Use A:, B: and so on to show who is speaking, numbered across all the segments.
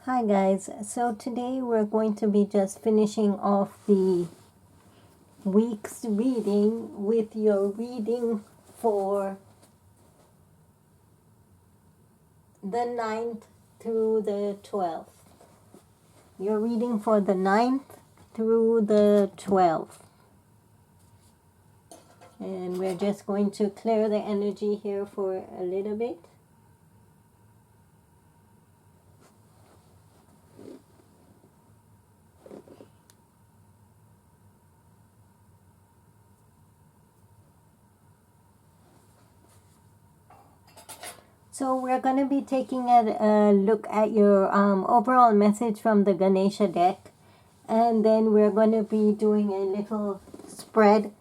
A: Hi guys, so today we're going to be just finishing off the week's reading with your reading for the 9th through the 12th. Your reading for the 9th through the 12th. And we're just going to clear the energy here for a little bit. So we're going to be taking a look at your overall message from the Ganesha deck. And then we're going to be doing a little spread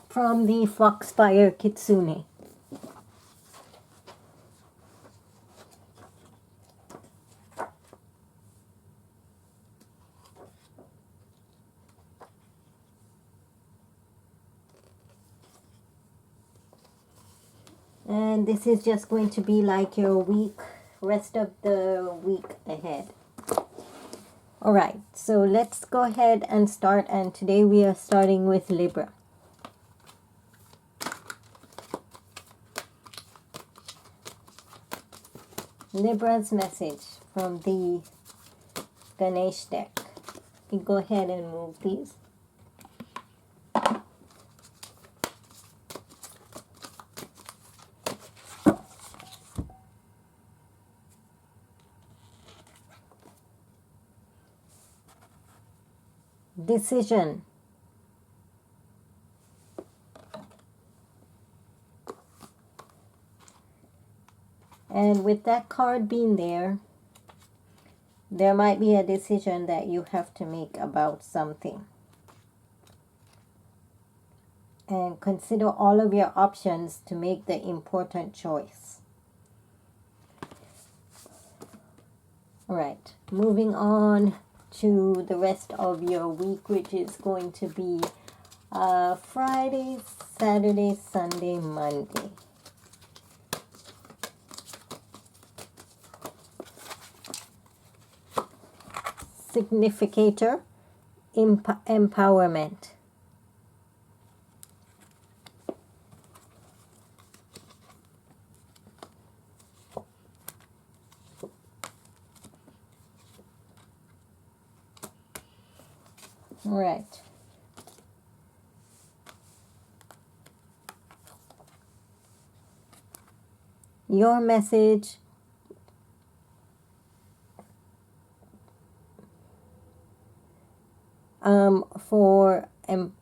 A: from the Foxfire Kitsune. And this is just going to be like your week, rest of the week ahead. Alright, so let's go ahead and start. And today we are starting with Libra. Libra's message from the Ganesh deck. You go ahead and move these. Decision. And with that card being there might be a decision that you have to make about something. And consider all of your options to make the important choice. Alright, moving on to the rest of your week, which is going to be Friday, Saturday, Sunday, Monday. Significator, empowerment. All right. Your message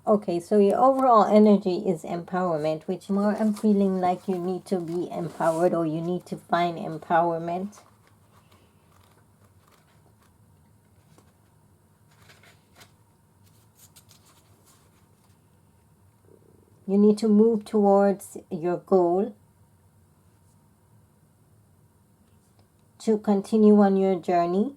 A: okay, so your overall energy is empowerment, which more I'm feeling like you need to be empowered, or you need to find empowerment. You need to move towards your goal to continue on your journey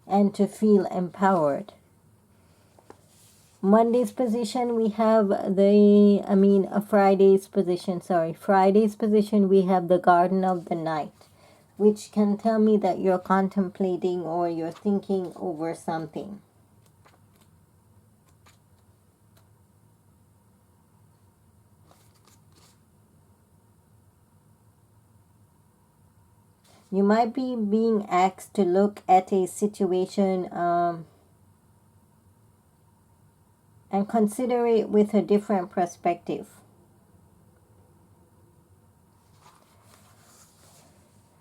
A: and to feel empowered. Monday's position, we have Friday's position, Friday's position, we have the Garden of the Night, which can tell me that you're contemplating or you're thinking over something. You might be being asked to look at a situation and consider it with a different perspective.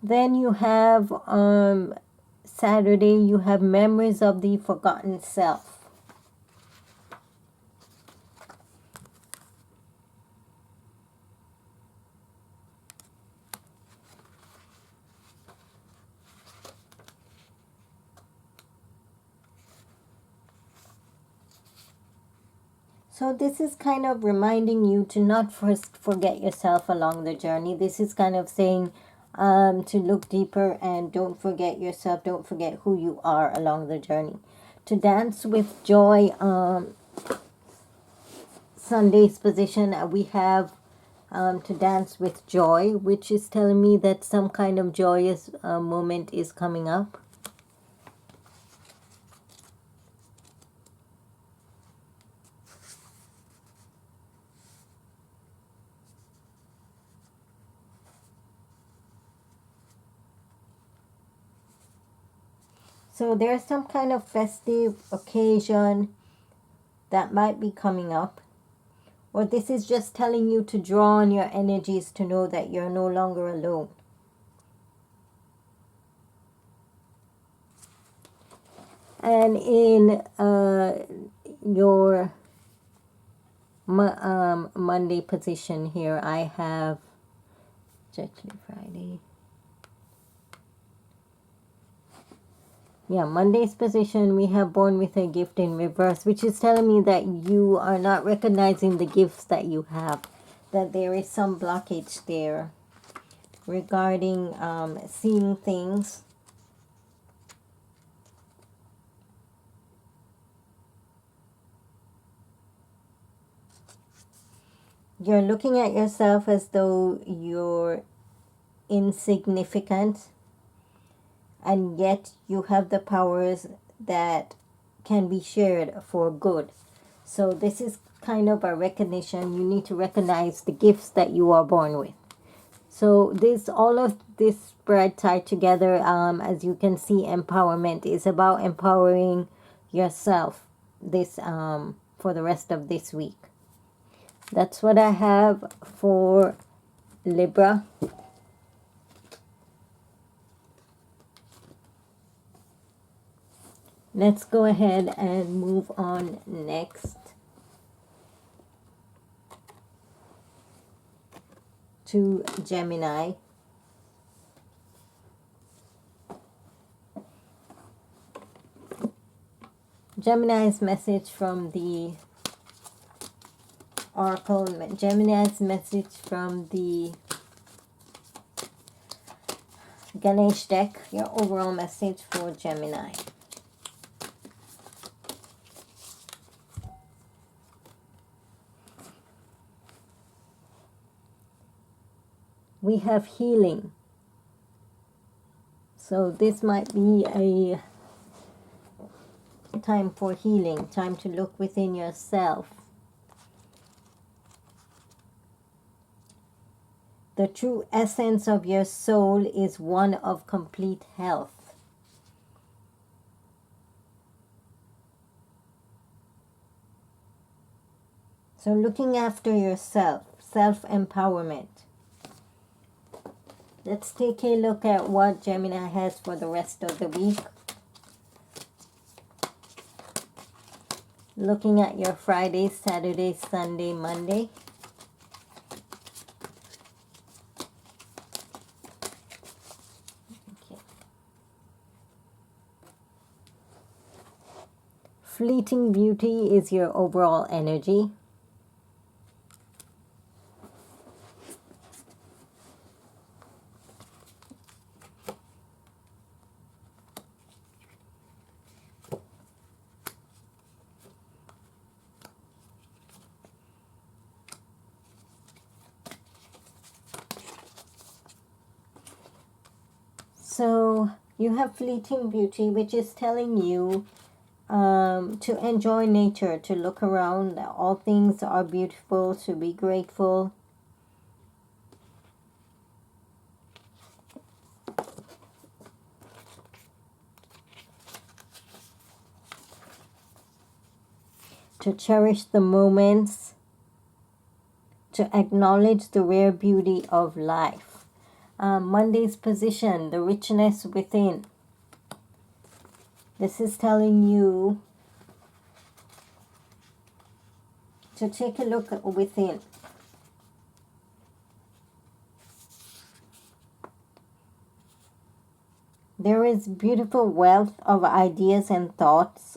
A: Then you have Saturday, you have Memories of the Forgotten Self. So this is kind of reminding you to not first forget yourself along the journey. This is kind of saying to look deeper and don't forget yourself. Don't forget who you are along the journey. To dance with joy. Sunday's position, we have to dance with joy, which is telling me that some kind of joyous moment is coming up. So there's some kind of festive occasion that might be coming up. Or this is just telling you to draw on your energies to know that you're no longer alone. And in your Monday position here, I have, it's actually Friday. Yeah, Monday's position, we have born with a gift in reverse, which is telling me that you are not recognizing the gifts that you have, that there is some blockage there regarding seeing things. You're looking at yourself as though you're insignificant, and yet you have the powers that can be shared for good. So this is kind of a recognition. You need to recognize the gifts that you are born with. So this, all of this spread tied together, as you can see, empowerment is about empowering yourself this for the rest of this week. That's what I have for Libra. Let's go ahead and move on next to Gemini. Gemini's message from the Oracle, Gemini's message from the Ganesh deck, your overall message for Gemini. We have healing. So this might be a time for healing, time to look within yourself. The true essence of your soul is one of complete health. So looking after yourself, self-empowerment. Let's take a look at what Gemini has for the rest of the week. Looking at your Friday, Saturday, Sunday, Monday. Okay. Fleeting beauty is your overall energy. So you have fleeting beauty, which is telling you to enjoy nature, to look around. All things are beautiful, to be grateful. To cherish the moments, to acknowledge the rare beauty of life. Monday's position, the richness within. This is telling you to take a look within. There is beautiful wealth of ideas and thoughts.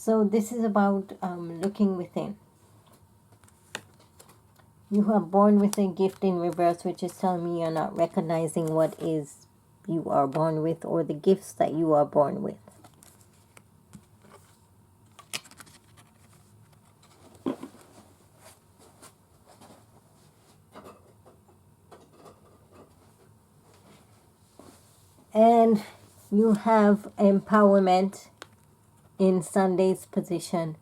A: So this is about looking within. You are born with a gift in reverse, which is telling me you're not recognizing what is you are born with, or the gifts that you are born with. And you have empowerment in Sunday's position.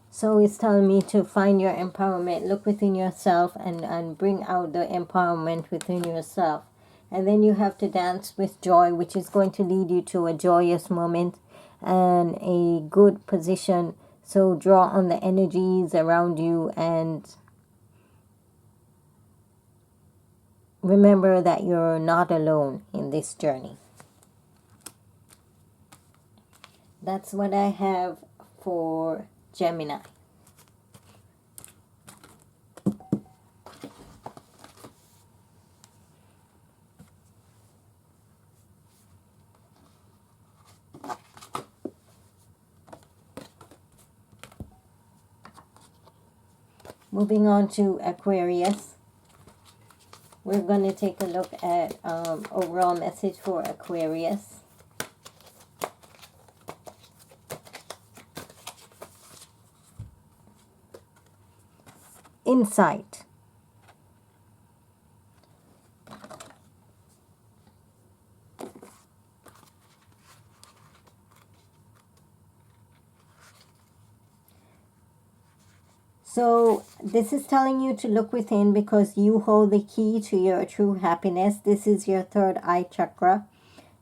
A: So it's telling me to find your empowerment, look within yourself and bring out the empowerment within yourself. And then you have to dance with joy, which is going to lead you to a joyous moment and a good position. So draw on the energies around you and remember that you're not alone in this journey. That's what I have for Gemini. Moving on to Aquarius. We're going to take a look at overall message for Aquarius. Insight. So this is telling you to look within because you hold the key to your true happiness. This is your third eye chakra.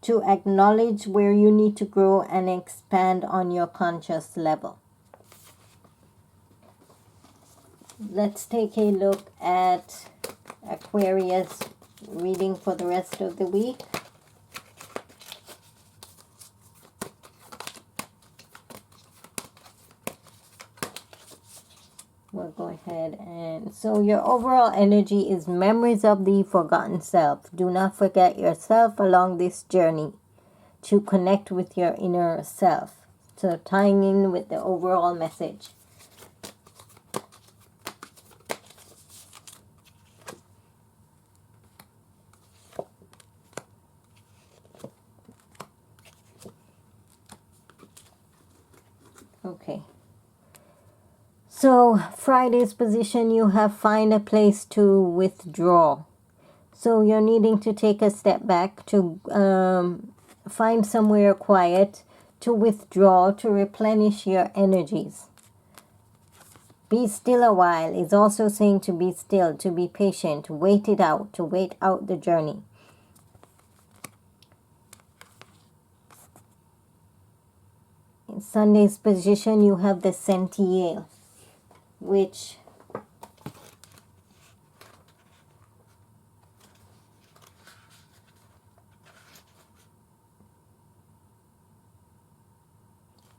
A: To acknowledge where you need to grow and expand on your conscious level. Let's take a look at Aquarius reading for the rest of the week. We'll go ahead and so your overall energy is memories of the forgotten self. Do not forget yourself along this journey to connect with your inner self. So tying in with the overall message. Okay. So Friday's position, you have find a place to withdraw. So you're needing to take a step back to find somewhere quiet to withdraw, to replenish your energies. Be still a while is also saying to be still, to be patient, to wait it out, to wait out the journey. In Sunday's position, you have the Sentier, which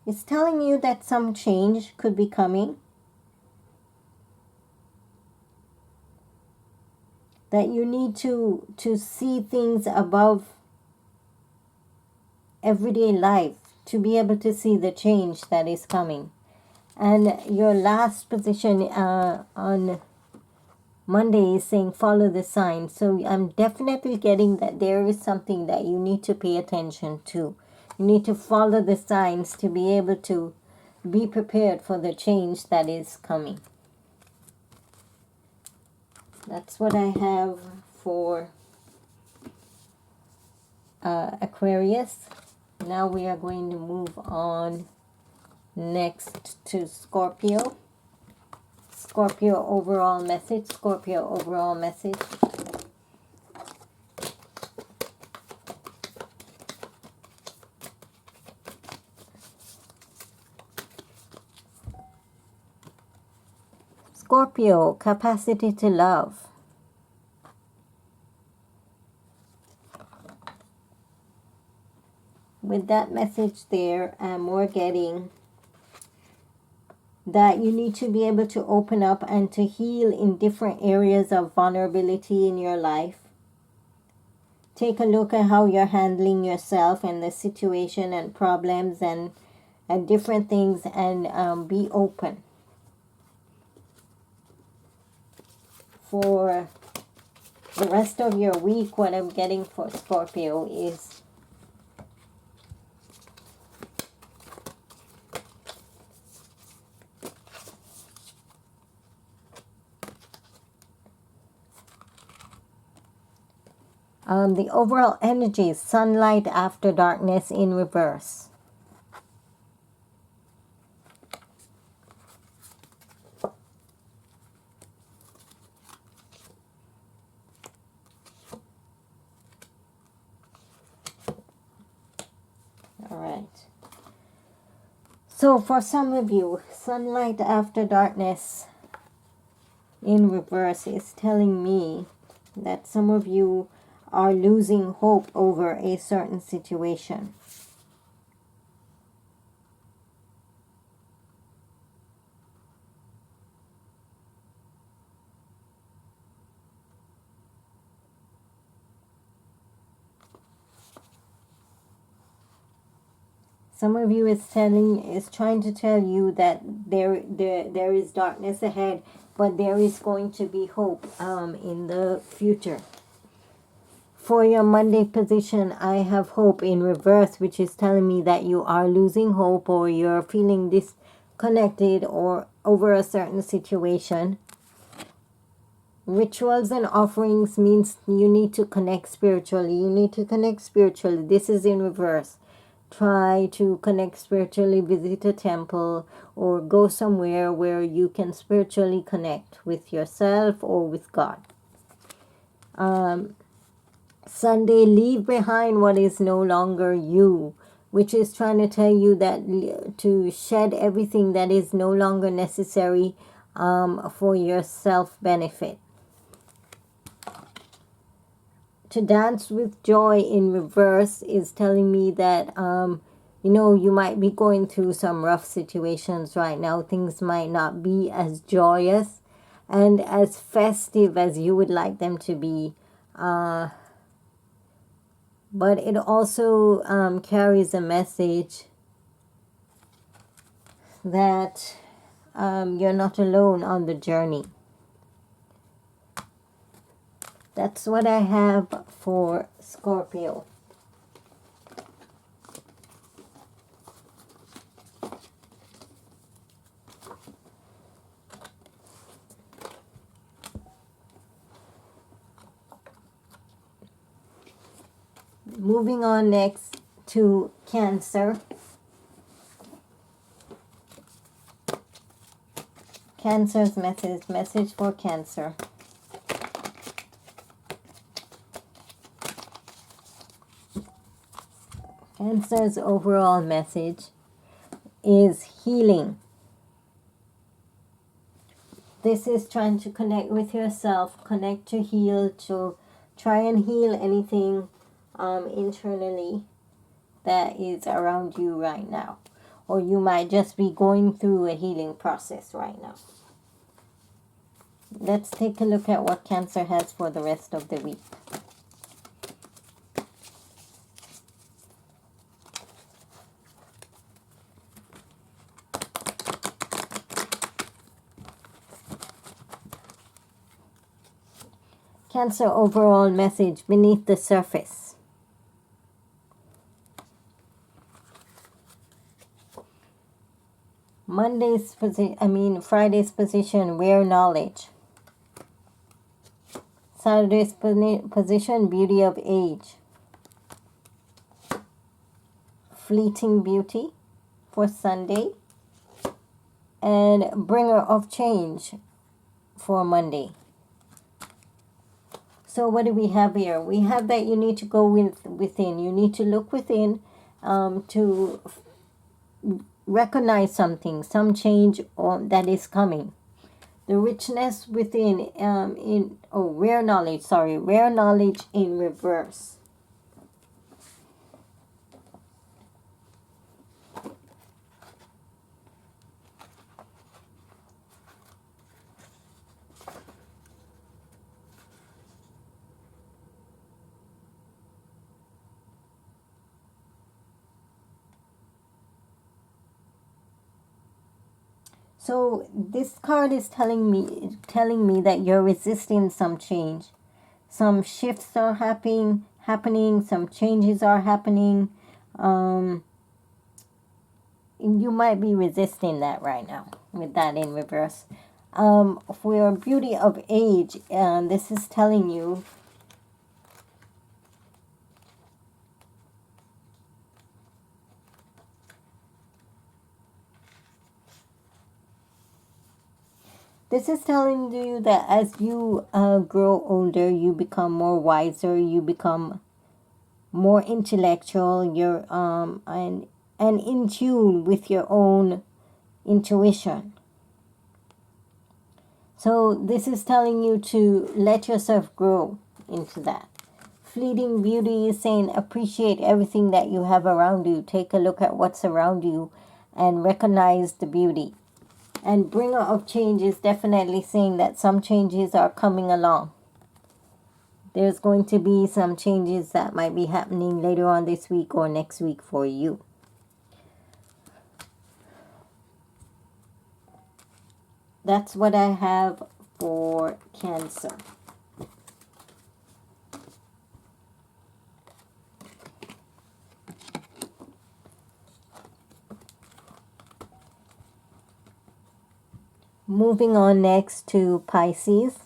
A: is telling you that some change could be coming. That you need to see things above everyday life to be able to see the change that is coming. And your last position on Monday is saying follow the sign. So I'm definitely getting that there is something that you need to pay attention to. You need to follow the signs to be able to be prepared for the change that is coming. That's what I have for Aquarius. Now we are going to move on next to Scorpio. Scorpio overall message. Scorpio overall message. Scorpio, capacity to love. With that message there, we're getting that you need to be able to open up and to heal in different areas of vulnerability in your life. take a look at how you're handling yourself and the situation and problems and different things, and be open. For the rest of your week, what I'm getting for Scorpio is the overall energy is sunlight after darkness in reverse. All right. So for some of you, sunlight after darkness in reverse is telling me that some of you are losing hope over a certain situation. Some of you is trying to tell you that there is darkness ahead, but there is going to be hope in the future. For your Monday position, I have hope in reverse, which is telling me that you are losing hope or you're feeling disconnected or over a certain situation. Rituals and offerings means you need to connect spiritually. You need to connect spiritually. This is in reverse. Try to connect spiritually, visit a temple, or go somewhere where you can spiritually connect with yourself or with God. Sunday, leave behind what is no longer you, which is trying to tell you that to shed everything that is no longer necessary for your self-benefit. To dance with joy in reverse is telling me that, you might be going through some rough situations right now. Things might not be as joyous and as festive as you would like them to be. But it also carries a message that you're not alone on the journey. That's what I have for Scorpio. Moving on next to Cancer. Cancer's message for Cancer. Cancer's overall message is healing. This is trying to connect with yourself, connect to heal, to try and heal anything internally that is around you right now. Or you might just be going through a healing process right now. Let's take a look at what Cancer has for the rest of the week. Cancer overall message beneath the surface. Friday's position, rare knowledge. Saturday's position, beauty of age. Fleeting beauty for Sunday. And bringer of change for Monday. So what do we have here? We have that you need to go within. You need to look within to recognize something, some change that is coming. The richness within rare knowledge in reverse. So this card is telling me that you're resisting some change. Some shifts are happening, some changes are happening. You might be resisting that right now with that in reverse. For your beauty of age, this is telling you that as you grow older, you become more wiser, you become more intellectual, you're and in tune with your own intuition. So this is telling you to let yourself grow into that. Fleeting beauty is saying appreciate everything that you have around you. Take a look at what's around you and recognize the beauty. And bringer of change is definitely saying that some changes are coming along. There's going to be some changes that might be happening later on this week or next week for you. That's what I have for Cancer. Moving on next to Pisces.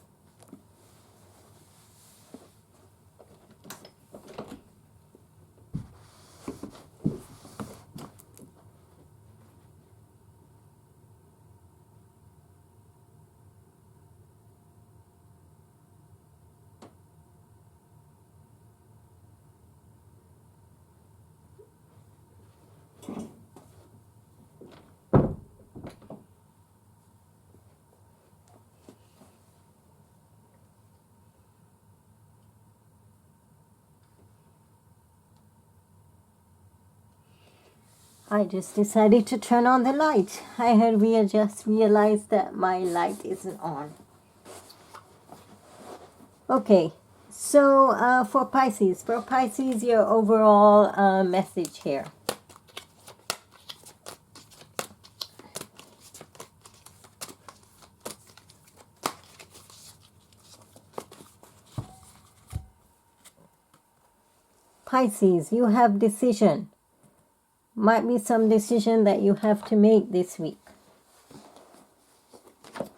A: I just decided to turn on the light. I had just realized that my light isn't on. Okay, so for Pisces, your overall message here. Pisces, you have decision. Might be some decision that you have to make this week. Let's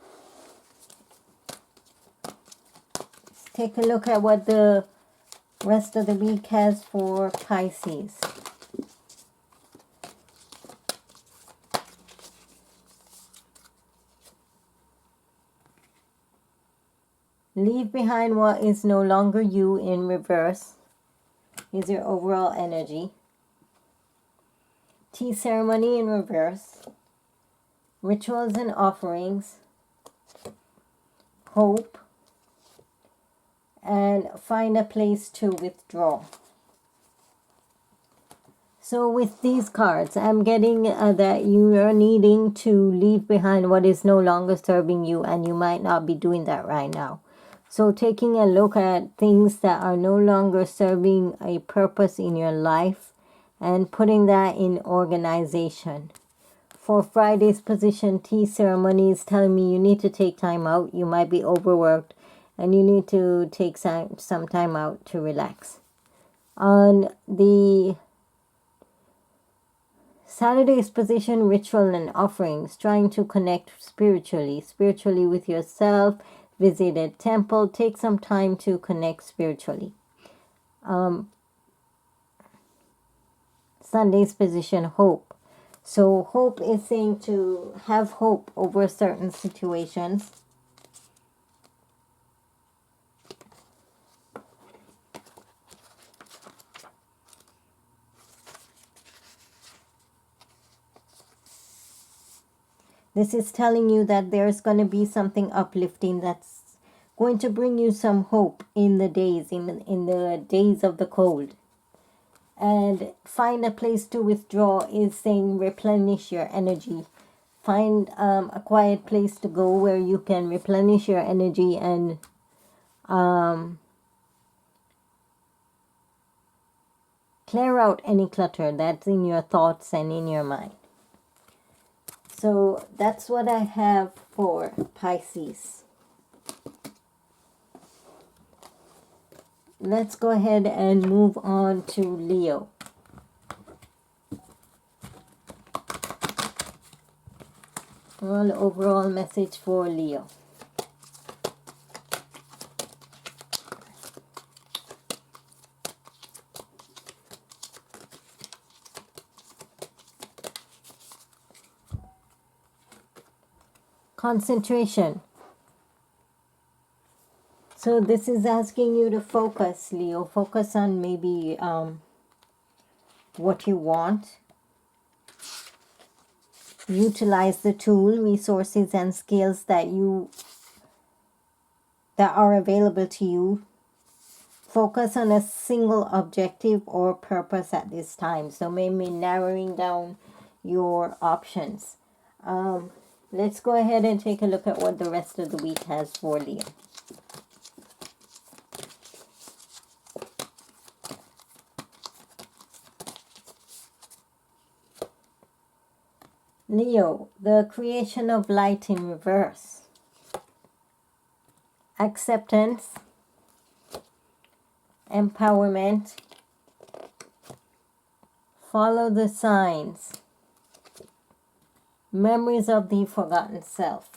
A: take a look at what the rest of the week has for Pisces. Leave behind what is no longer you in reverse is your overall energy. Tea ceremony in reverse. Rituals and offerings. Hope. And find a place to withdraw. So with these cards, I'm getting that you are needing to leave behind what is no longer serving you, and you might not be doing that right now. So taking a look at things that are no longer serving a purpose in your life and putting that in organization. For Friday's position, tea ceremony is telling me you need to take time out. You might be overworked and you need to take some time out to relax. On the Saturday's position, ritual and offerings, trying to connect spiritually with yourself, visit a temple, take some time to connect spiritually. Sunday's position, hope. So hope is saying to have hope over certain situations. This is telling you that there's going to be something uplifting that's going to bring you some hope in the days, in the days of the cold. And find a place to withdraw is saying replenish your energy. Find a quiet place to go where you can replenish your energy and clear out any clutter that's in your thoughts and in your mind. So that's what I have for Pisces. Let's go ahead and move on to Leo. Well, overall message for Leo. Concentration. So this is asking you to focus, Leo. Focus on maybe what you want. Utilize the tool, resources, and skills that are available to you. Focus on a single objective or purpose at this time. So maybe narrowing down your options. Let's go ahead and take a look at what the rest of the week has for Leo. Leo, the creation of light in reverse. Acceptance, empowerment, follow the signs, memories of the forgotten self.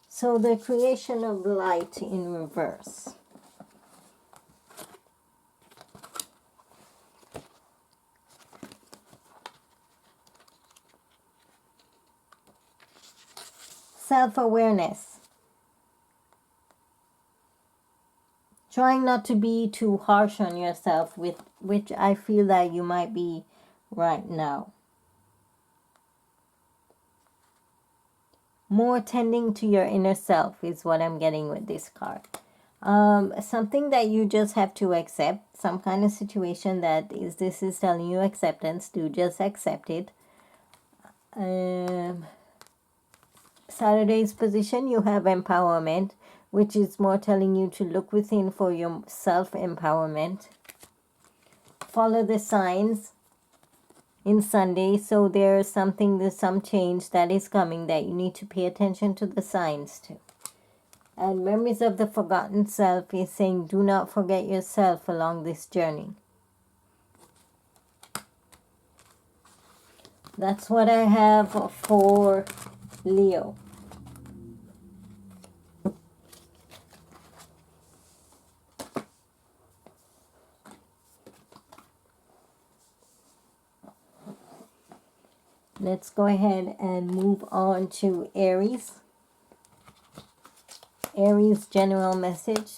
A: So the creation of light in reverse. Self-awareness. Trying not to be too harsh on yourself, with which I feel that you might be right now. More tending to your inner self is what I'm getting with this card. Something that you just have to accept, some kind of situation this is telling you acceptance, to just accept it. Saturday's position, you have empowerment, which is more telling you to look within for your self-empowerment. Follow the signs in Sunday. So there's some change that is coming that you need to pay attention to the signs to. And memories of the forgotten self is saying do not forget yourself along this journey. That's what I have for Leo. Let's go ahead and move on to Aries. Aries general message.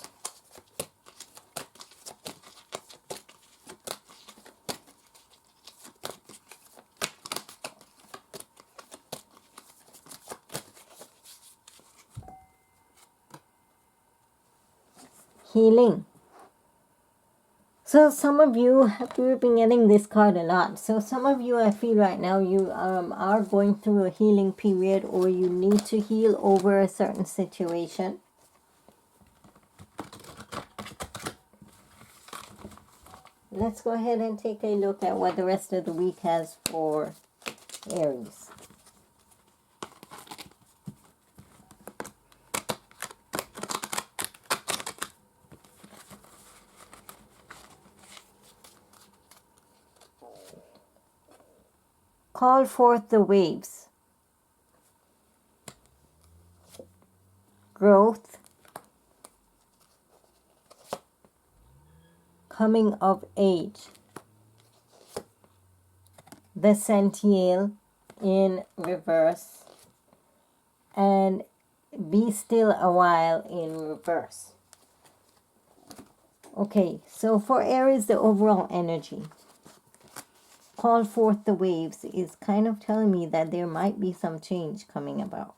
A: Healing. So some of you, we've been getting this card a lot. So some of you, I feel right now, you are going through a healing period, or you need to heal over a certain situation. Let's go ahead and take a look at what the rest of the week has for Aries. Call forth the waves. Growth. Coming of age. The Sentiel in reverse. And be still a while in reverse. Okay, so for Aries, the overall energy. Call forth the waves is kind of telling me that there might be some change coming about.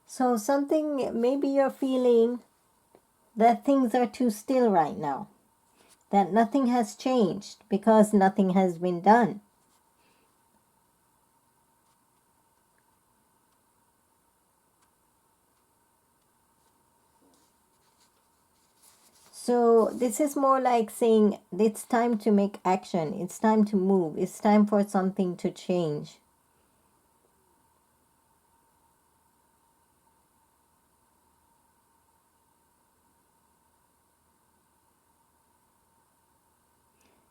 A: So something, maybe you're feeling that things are too still right now. That nothing has changed because nothing has been done. So this is more like saying it's time to make action. It's time to move. It's time for something to change.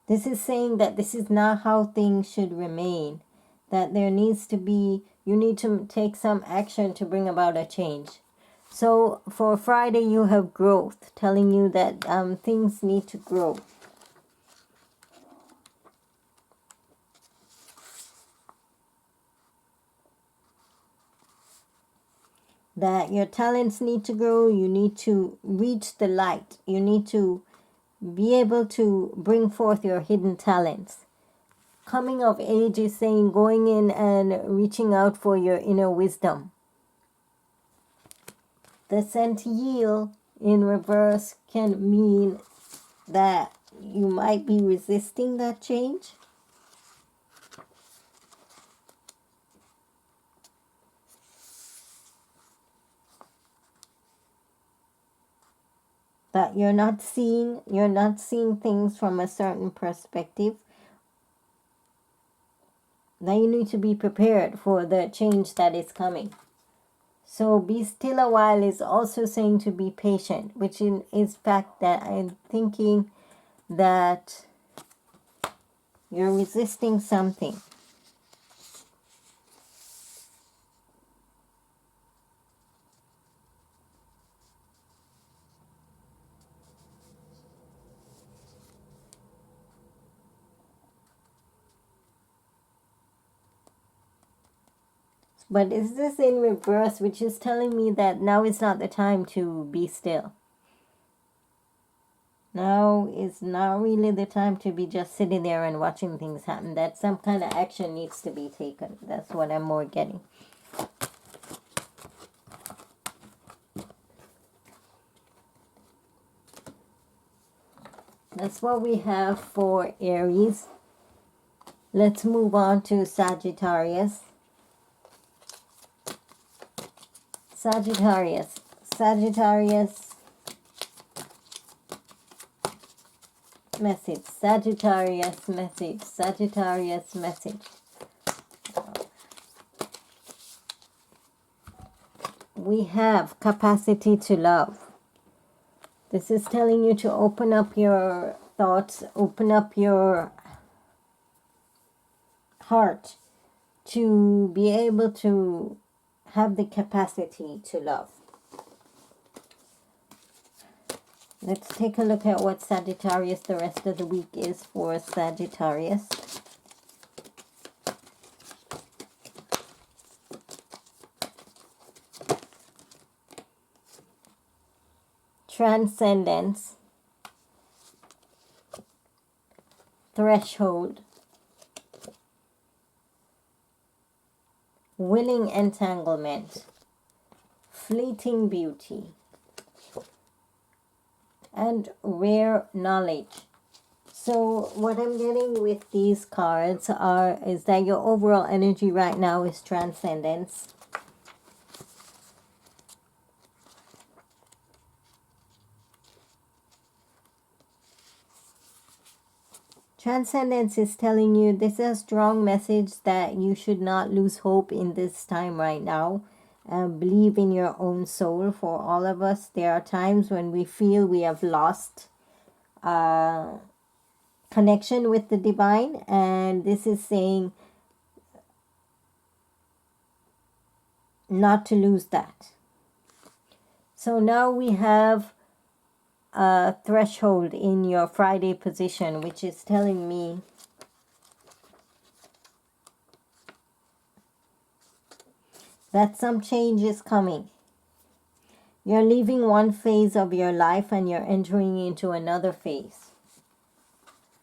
A: This is saying that this is not how things should remain. That there needs to be, you need to take some action to bring about a change. So for Friday, you have growth, telling you that things need to grow. That your talents need to grow, you need to reach the light. You need to be able to bring forth your hidden talents. Coming of age is saying going in and reaching out for your inner wisdom. The centile in reverse can mean that you might be resisting that change. That you're not seeing things from a certain perspective. That you need to be prepared for the change that is coming. So be still a while is also saying to be patient, which is fact that I'm thinking that you're resisting something. But is this in reverse, which is telling me that now is not the time to be still. Now is not really the time to be just sitting there and watching things happen. That some kind of action needs to be taken. That's what I'm more getting. That's what we have for Aries. Let's move on to Sagittarius. Sagittarius. Message. Sagittarius message. Sagittarius message. We have capacity to love. This is telling you to open up your thoughts, open up your heart to be able to have the capacity to love. Let's take a look at what Sagittarius the rest of the week is for Sagittarius. Transcendence, threshold, willing entanglement, fleeting beauty, and rare knowledge. So what I'm getting with these cards is that your overall energy right now is transcendence. Transcendence is telling you this is a strong message that you should not lose hope in this time right now. Believe in your own soul. For all of us, there are times when we feel we have lost connection with the divine, and this is saying not to lose that. So now we have a threshold in your Friday position, which is telling me that some change is coming. You're leaving one phase of your life and you're entering into another phase.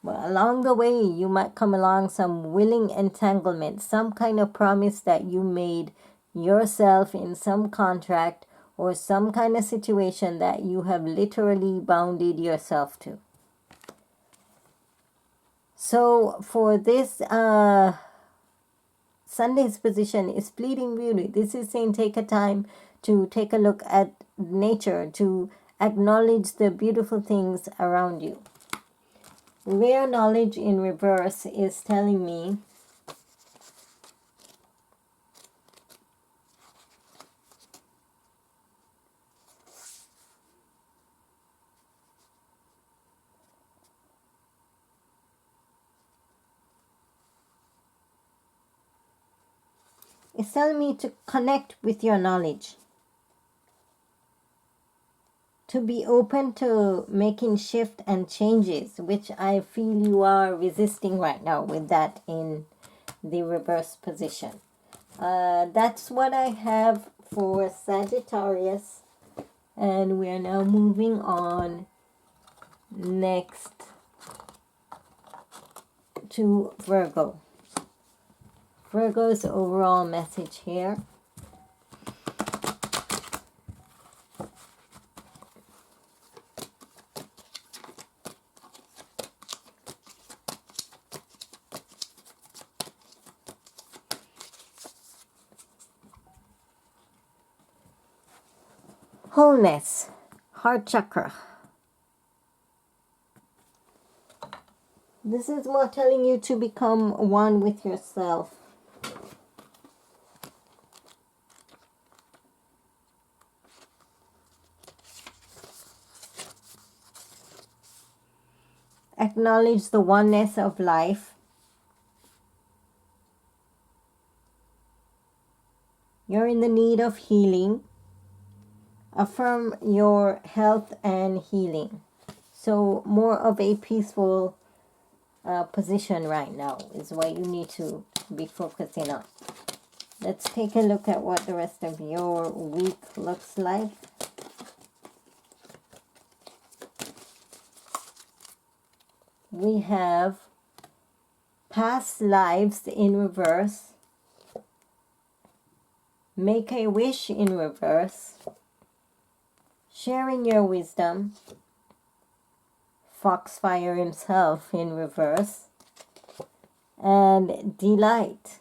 A: But along the way, you might come along some willing entanglement, some kind of promise that you made yourself in some contract or some kind of situation that you have literally bounded yourself to. So for this Sunday's position is fleeting beauty. This is saying take a time to take a look at nature, to Acknowledge the beautiful things around you. Rare knowledge in reverse is telling me to connect with your knowledge. To be open to making shift and changes, which I feel you are resisting right now with that in the reverse position. That's what I have for Sagittarius. And we are now moving on next to Virgo. Virgo's overall message here. Wholeness, heart chakra. This is more telling you to become one with yourself. Acknowledge the oneness of life. You're in the need of healing. Affirm your health and healing. So more of a peaceful position right now is what you need to be focusing on. Let's take a look at what the rest of your week looks like. We have past lives in reverse. Make a wish in reverse. Sharing your wisdom. Foxfire himself in reverse. And delight.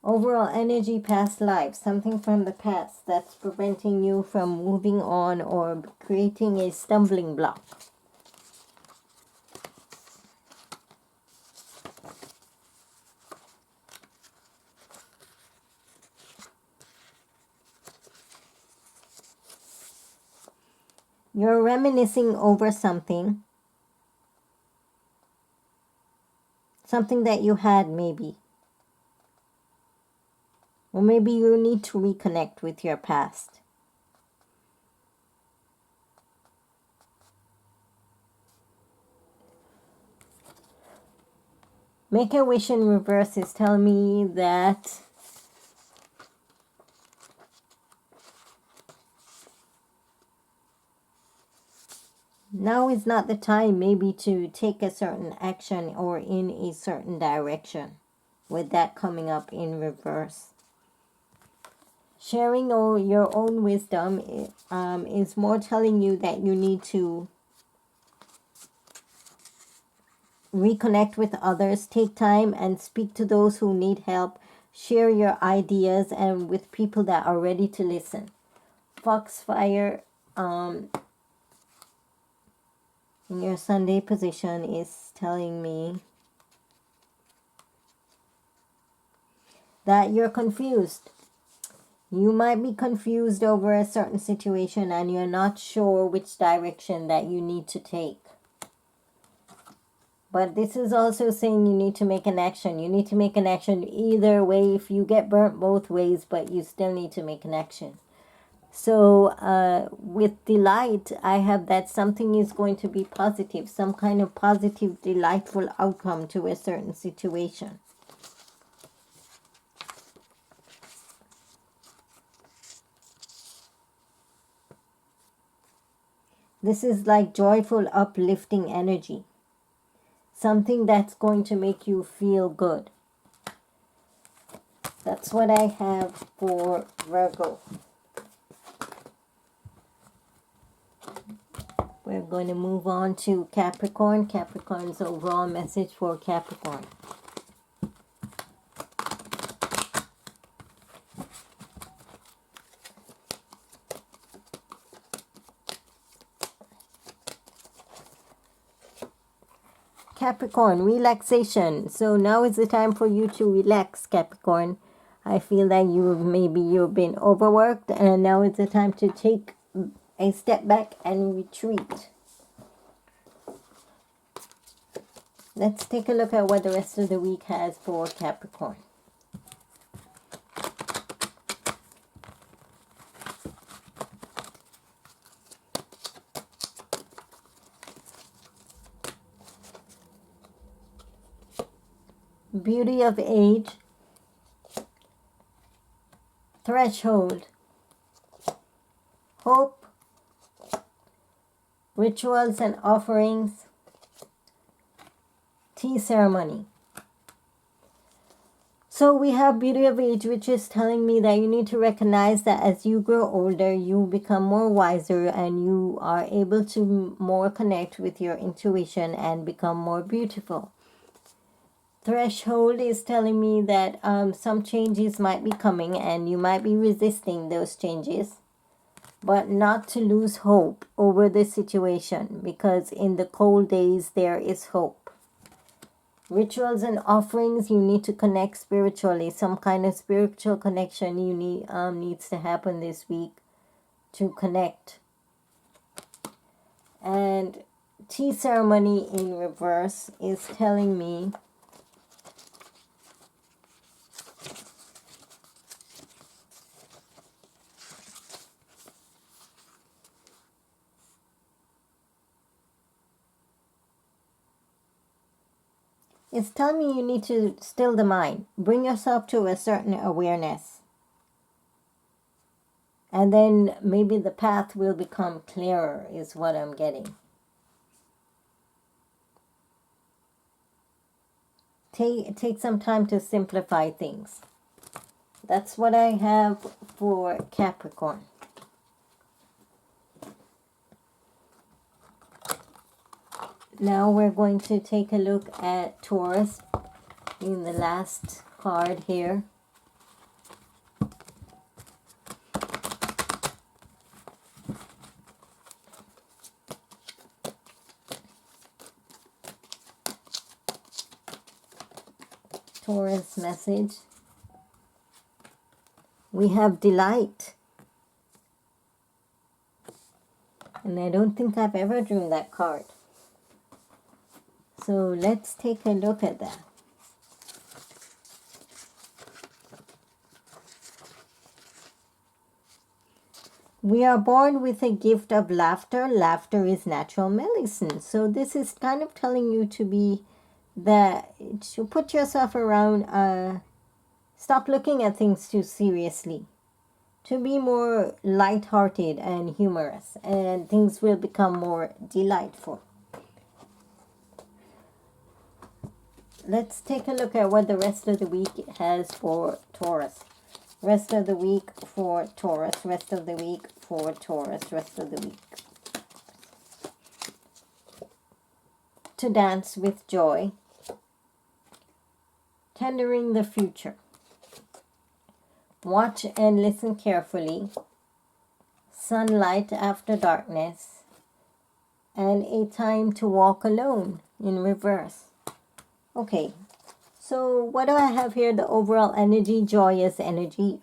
A: Overall energy, past life. Something from the past that's preventing you from moving on or creating a stumbling block. You're reminiscing over something. Something that you had maybe. Or maybe you need to reconnect with your past. Make a wish in reverse is telling me that now is not the time maybe to take a certain action or in a certain direction, with that coming up in reverse. Sharing your own wisdom is more telling you that you need to reconnect with others, take time and speak to those who need help, share your ideas and with people that are ready to listen. Foxfire in your Sunday position is telling me that you're confused. You might be confused over a certain situation and you're not sure which direction that you need to take. But this is also saying you need to make an action. You need to make an action either way. If you get burnt both ways, but you still need to make an action. So with delight, I have that something is going to be positive. Some kind of positive, delightful outcome to a certain situation. This is like joyful, uplifting energy. Something that's going to make you feel good. That's what I have for Virgo. We're going to move on to Capricorn. Capricorn's overall message for Capricorn. Capricorn, relaxation. So now is the time for you to relax, Capricorn. I feel that you've been overworked, and now is the time to take a step back and retreat. Let's take a look at what the rest of the week has for Capricorn. Beauty of age, threshold, hope, rituals and offerings, tea ceremony. So we have beauty of age, which is telling me that you need to recognize that as you grow older, you become more wiser and you are able to more connect with your intuition and become more beautiful. Threshold is telling me that some changes might be coming and you might be resisting those changes, but not to lose hope over the situation, because in the cold days there is hope. Rituals and offerings, you need to connect spiritually. Some kind of spiritual connection needs to happen this week to connect. And tea ceremony in reverse is telling me it's telling me you need to still the mind. Bring yourself to a certain awareness. And then maybe the path will become clearer is what I'm getting. Take some time to simplify things. That's what I have for Capricorn. Now we're going to take a look at Taurus in the last card here. Taurus message. We have delight. And I don't think I've ever drawn that card. So let's take a look at that. We are born with a gift of laughter. Laughter is natural medicine. So this is kind of telling you to put yourself around, stop looking at things too seriously. To be more light-hearted and humorous, and things will become more delightful. Let's take a look at what the rest of the week has for Taurus. Rest of the week for Taurus. Rest of the week for Taurus. Rest of the week. To dance with joy. Tendering the future. Watch and listen carefully. Sunlight after darkness. And a time to walk alone in reverse. Okay, so what do I have here? The overall energy, joyous energy.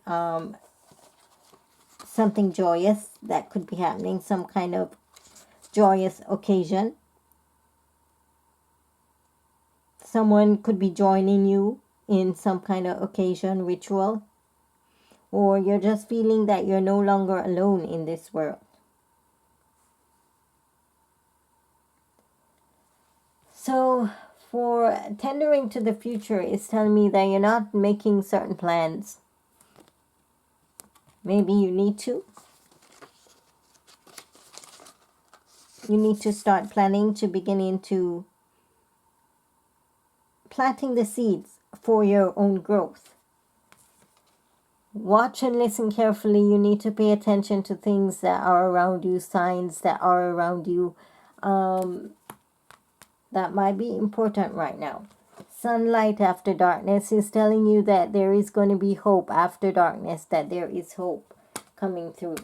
A: Something joyous that could be happening, some kind of joyous occasion. Someone could be joining you in some kind of occasion, ritual. Or you're just feeling that you're no longer alone in this world. So for tendering to the future, it's telling me that you're not making certain plans. Maybe you need to. You need to start planning to begin into planting the seeds for your own growth. Watch and listen carefully. You need to pay attention to things that are around you, signs that are around you. That might be important right now. Sunlight after darkness is telling you that there is going to be hope after darkness, that there is hope coming through.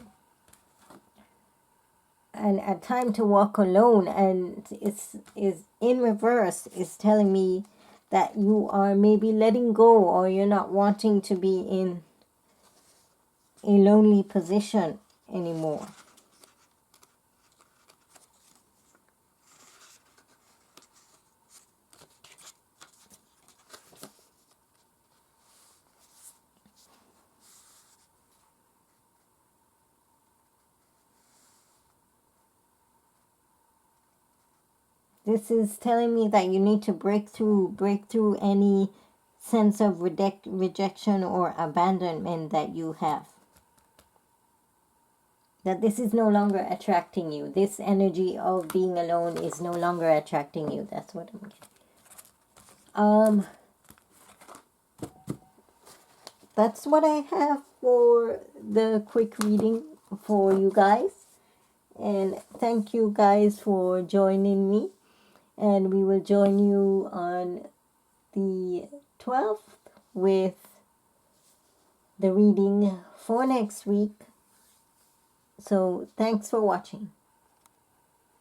A: a time to walk alone, and it's is in reverse, is telling me that you are maybe letting go, or you're not wanting to be in a lonely position anymore. This is telling me that you need to break through any sense of rejection or abandonment that you have. That this is no longer attracting you. This energy of being alone is no longer attracting you. That's what I'm getting. That's what I have for the quick reading for you guys. And thank you guys for joining me. And we will join you on the 12th with the reading for next week. So thanks for watching.